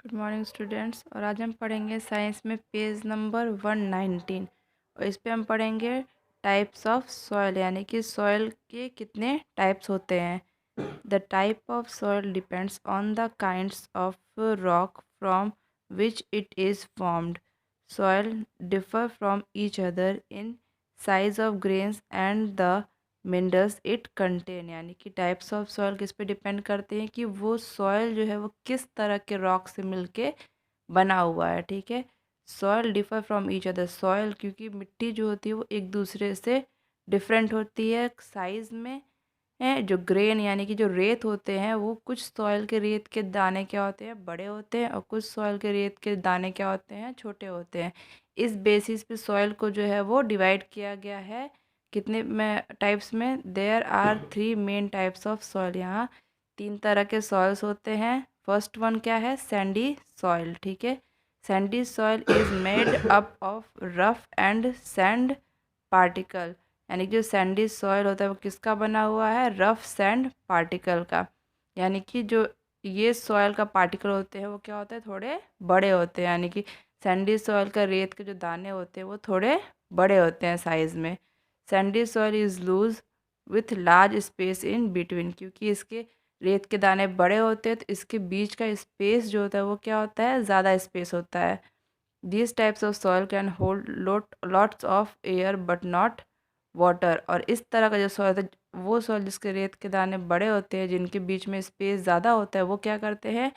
Good morning students. और आज हम पढ़ेंगे साइंस में पेज नंबर 119 और इस पे हम पढ़ेंगे टाइप्स ऑफ सॉइल, यानी कि सॉइल के कितने टाइप्स होते हैं। The type of soil depends on the kinds of rock from which it is formed. Soil differ from each other in size of grains and the minerals it contain, यानी कि types of soil किस पे depend करते हैं कि वो soil जो है वो किस तरह के रॉक से मिलके बना हुआ है। ठीक है, soil differ from each other, soil क्योंकि मिट्टी जो होती है वो एक दूसरे से डिफरेंट होती है साइज़ में है। जो ग्रेन यानी कि जो रेत होते हैं वो कुछ सॉइल के रेत के दाने क्या होते हैं, बड़े होते हैं, और कुछ सॉइल के रेत के दाने क्या होते हैं, छोटे होते हैं। इस बेसिस पे सॉइल को जो है वो डिवाइड किया गया है कितने में टाइप्स में। There are 3 main types of soil, यहाँ 3 तरह के सॉइल्स होते हैं। फर्स्ट वन क्या है, सैंडी सॉइल। ठीक है, Sandy soil is made up of rough and sand particle, यानी कि जो सैंडी सॉइल होता है वो किसका बना हुआ है, रफ सैंड पार्टिकल का। यानी कि जो ये सॉइल का पार्टिकल होते हैं वो क्या होते हैं, थोड़े बड़े होते हैं। यानी कि सैंडी सॉइल का रेत के जो दाने होते हैं वो थोड़े बड़े होते हैं साइज़ में। Sandy soil is loose with large space in between, क्योंकि इसके रेत के दाने बड़े होते हैं तो इसके बीच का स्पेस जो होता है वो क्या होता है, ज़्यादा स्पेस होता है। These types of soil can hold lots of air but not water. और इस तरह का जो सॉइल होता है, वो सॉइल जिसके रेत के दाने बड़े होते हैं, जिनके बीच में स्पेस ज़्यादा होता है, वो क्या करते हैं,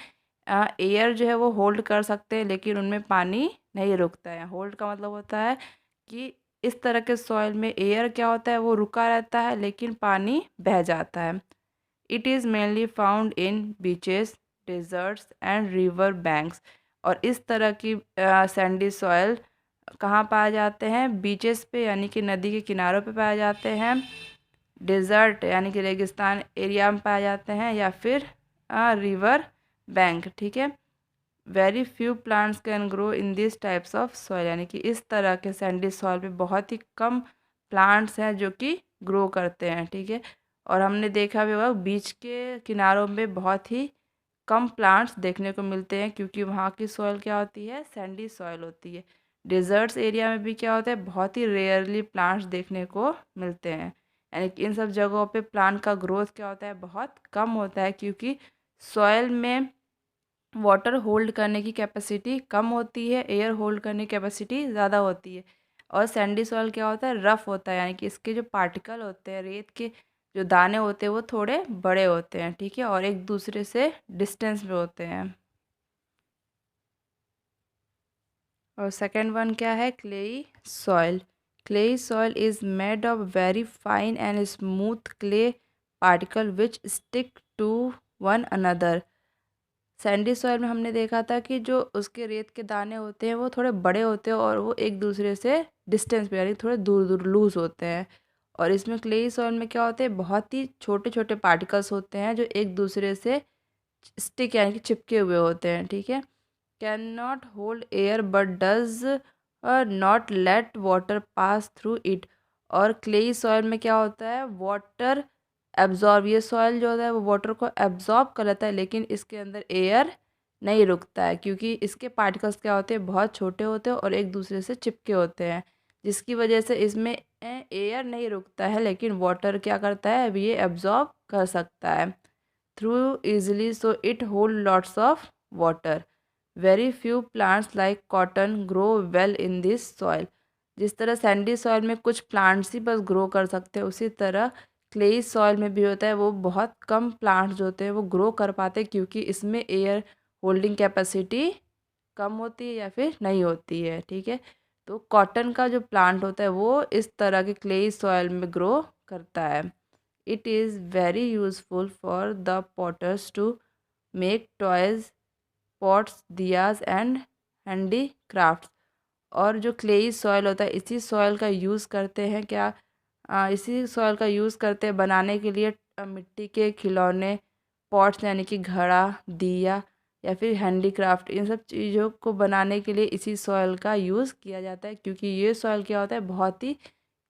एयर जो है वो होल्ड कर सकते हैं लेकिन उनमें पानी नहीं रुकता है। होल्ड का मतलब होता है कि इस तरह के सॉइल में एयर क्या होता है, वो रुका रहता है लेकिन पानी बह जाता है। It is mainly found in beaches, deserts and river banks. और इस तरह की सैंडी सॉइल कहाँ पाए जाते हैं, बीचेस पे यानी कि नदी के किनारों पे पाए जाते हैं, डेजर्ट यानी कि रेगिस्तान एरिया में पाए जाते हैं, या फिर रिवर बैंक। ठीक है, very few plants can grow in this types of soil, यानी कि इस तरह के सैंडी सॉइल पे बहुत ही कम प्लांट्स हैं जो कि ग्रो करते हैं। ठीक है, और हमने देखा भी होगा बीच के किनारों में बहुत ही कम प्लांट्स देखने को मिलते हैं क्योंकि वहाँ की सॉइल क्या होती है, सैंडी सॉइल होती है। डिज़र्ट्स एरिया में भी क्या होता है, बहुत ही रेयरली प्लांट्स देखने को मिलते हैं। यानी कि इन सब जगहों पे प्लांट का ग्रोथ क्या होता है, बहुत कम होता है, क्योंकि सॉइल में वाटर होल्ड करने की कैपेसिटी कम होती है, एयर होल्ड करने की कैपेसिटी ज़्यादा होती है। और सैंडी सॉइल क्या होता है, रफ़ होता है, यानी कि इसके जो पार्टिकल होते हैं, रेत के जो दाने होते हैं वो थोड़े बड़े होते हैं। ठीक है, और एक दूसरे से डिस्टेंस में होते हैं। और सेकंड वन क्या है, clay soil. Clay soil is made of very fine and smooth clay particle which stick to one another. Sandy soil में हमने देखा था कि जो उसके रेत के दाने होते हैं वो थोड़े बड़े होते हैं और वो एक दूसरे से डिस्टेंस पे यानी थोड़े दूर दूर लूज़ होते हैं। और इसमें क्लेई सॉइल में क्या होते हैं, बहुत ही छोटे छोटे पार्टिकल्स होते हैं जो एक दूसरे से स्टिक यानी कि चिपके हुए होते हैं। ठीक है, can not hold air but does not let water pass through it. और क्लेई सॉइल में क्या होता है, वाटर एब्जॉर्ब, ये सॉइल जो होता है वो वाटर को एब्जॉर्ब कर लेता है लेकिन इसके अंदर एयर नहीं रुकता है क्योंकि इसके पार्टिकल्स क्या होते हैं, बहुत छोटे होते हैं और एक दूसरे से चिपके होते हैं, जिसकी वजह से इसमें एयर नहीं रुकता है लेकिन वाटर क्या करता है, अभी ये एब्जॉर्ब कर सकता है through easily, so it hold lots of water. Very few plants like cotton grow well in this soil. जिस तरह सैंडी सॉइल में कुछ प्लांट्स ही बस ग्रो कर सकते हैं, उसी तरह क्लेई सॉइल में भी होता है, वो बहुत कम प्लांट्स जो होते हैं वो ग्रो कर पाते हैं क्योंकि इसमें एयर होल्डिंग कैपेसिटी कम होती है या फिर नहीं होती है। ठीक है, तो कॉटन का जो प्लांट होता है वो इस तरह के क्लेई सॉइल में ग्रो करता है। It is very useful for the potters to make toys, pots, diyas and handicrafts। और जो क्लेई सॉइल होता है इसी सॉइल का यूज़ करते हैं क्या, इसी सॉइल का यूज़ करते हैं बनाने के लिए मिट्टी के खिलौने, पॉट्स यानी कि घड़ा, दिया या फिर हैंडीक्राफ्ट, इन सब चीज़ों को बनाने के लिए इसी सॉइल का यूज़ किया जाता है क्योंकि ये सॉइल क्या होता है, बहुत ही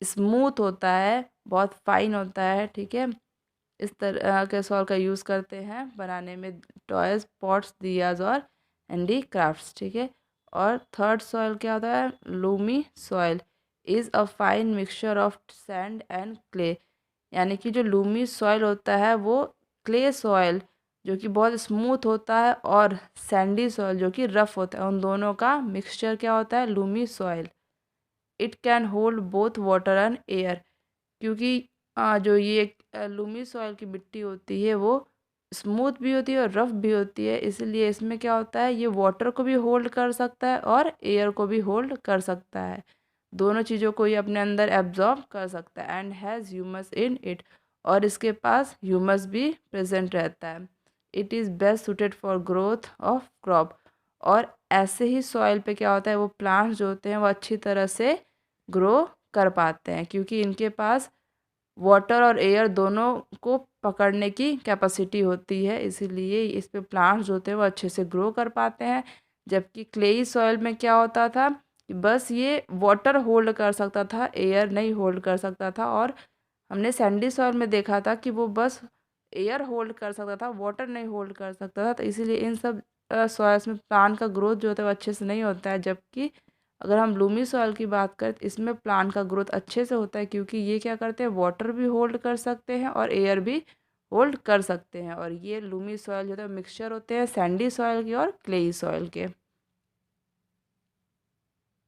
स्मूथ होता है, बहुत फाइन होता है। ठीक है, इस तरह के सॉइल का यूज़ करते हैं बनाने में टॉयज़, पॉट्स, दियाज और हैंडीक्राफ्ट्स, ठीक है। और थर्ड सॉइल क्या होता है, Lumi soil is a fine mixture of sand and clay, यानी कि जो लूमी सॉइल होता है वो क्ले सॉइल जो कि बहुत स्मूथ होता है और सैंडी सॉइल जो कि रफ होता है, उन दोनों का मिक्सचर क्या होता है, Lumi soil. It can hold both water and air, क्योंकि जो ये लूमी सॉइल की मिट्टी होती है वो स्मूथ भी होती है और रफ भी होती है, इसलिए इसमें क्या होता है, ये वाटर को भी होल्ड कर सकता है और एयर को भी होल्ड कर सकता है, दोनों चीज़ों को ये अपने अंदर एब्जॉर्ब कर सकता है। And has humus in it, और इसके पास ह्यूमस भी प्रेजेंट रहता है। It is best suited for growth of crop, और ऐसे ही सॉइल पे क्या होता है, वो प्लांट्स जो होते हैं वो अच्छी तरह से ग्रो कर पाते हैं, क्योंकि इनके पास वाटर और एयर दोनों को पकड़ने की कैपेसिटी होती है, इसीलिए इस पे प्लांट्स जो होते हैं वो अच्छे से ग्रो कर पाते हैं। जबकि क्लेई सॉइल में क्या होता था कि बस ये वाटर होल्ड कर सकता था, एयर नहीं होल्ड कर सकता था, और हमने सैंडी सॉइल में देखा था कि वो बस एयर होल्ड कर सकता था, वाटर नहीं होल्ड कर सकता था, तो इसीलिए इन सब सॉइल्स में प्लांट का ग्रोथ जो होता है वो अच्छे से नहीं होता है। जबकि अगर हम लूमी सॉइल की बात करें तो इसमें प्लांट का ग्रोथ अच्छे से होता है, क्योंकि ये क्या करते हैं, वाटर भी होल्ड कर सकते हैं और एयर भी होल्ड कर सकते हैं। और ये लूमी सॉइल जो होता है मिक्सचर होते हैं सैंडी सॉइल के और क्लेई सॉइल के।